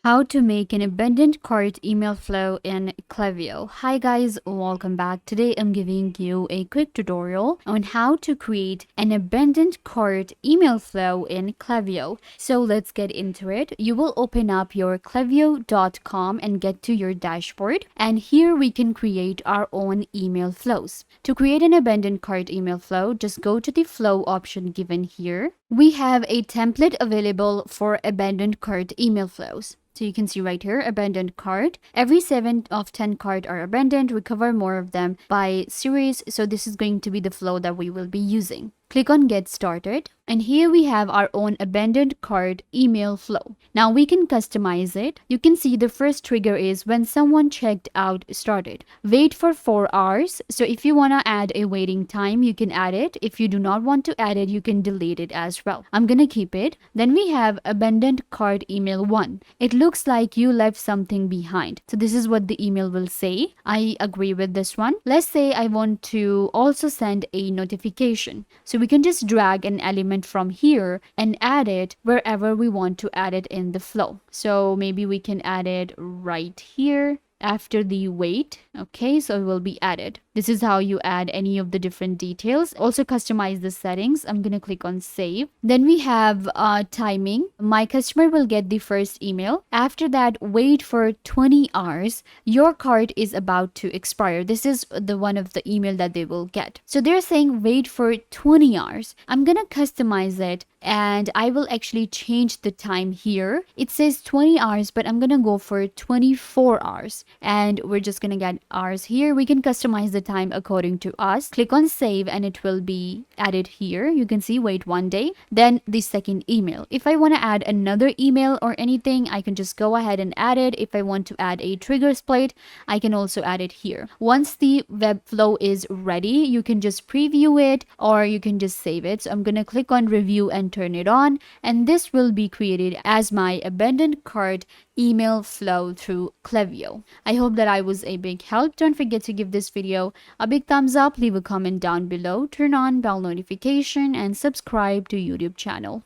How to make an abandoned cart email flow in Klaviyo. Hi guys, welcome back. Today I'm giving you a quick tutorial on how to create an abandoned cart email flow in Klaviyo. So let's get into it. You will open up your klaviyo.com and get to your dashboard, and here we can create our own email flows. To create an abandoned cart email flow, just go to the flow option given here. We have a template available for abandoned cart email flows. So you can see right here, abandoned cart. Every 7 of 10 cart are abandoned. We cover more of them by series. So this is going to be the flow that we will be using. Click on Get Started. And here we have our own abandoned cart email flow. Now we can customize it. You can see the first trigger is when someone checked out started. Wait for 4 hours. So if you want to add a waiting time, you can add it. If you do not want to add it, you can delete it as well. I'm going to keep it. Then we have abandoned cart email 1. It looks like you left something behind. So this is what the email will say. I agree with this one. Let's say I want to also send a notification. So we can just drag an element from here and add it wherever we want to add it in the flow. So maybe we can add it right here after the wait. Okay, so it will be added. This is how you add any of the different details. Also customize the settings. I'm going to click on save. Then we have timing. My customer will get the first email. After that, wait for 20 hours. Your cart is about to expire. This is the one of the email that they will get. So they're saying wait for 20 hours. I'm going to customize it, and I will actually change the time here. It says 20 hours, but I'm going to go for 24 hours. And we're just going to get hours here. We can customize the time according to us. Click on save and it will be added here. You can see wait 1 day. Then the second email. If I want to add another email or anything, I can just go ahead and add it. If I want to add a trigger split, I can also add it here. Once the web flow is ready, you can just preview it or you can just save it. So I'm going to click on review and turn it on, and this will be created as my abandoned cart email flow through Klaviyo. I hope that I was a big help. Don't forget to give this video a big thumbs up, leave a comment down below, turn on bell notification, and subscribe to YouTube channel.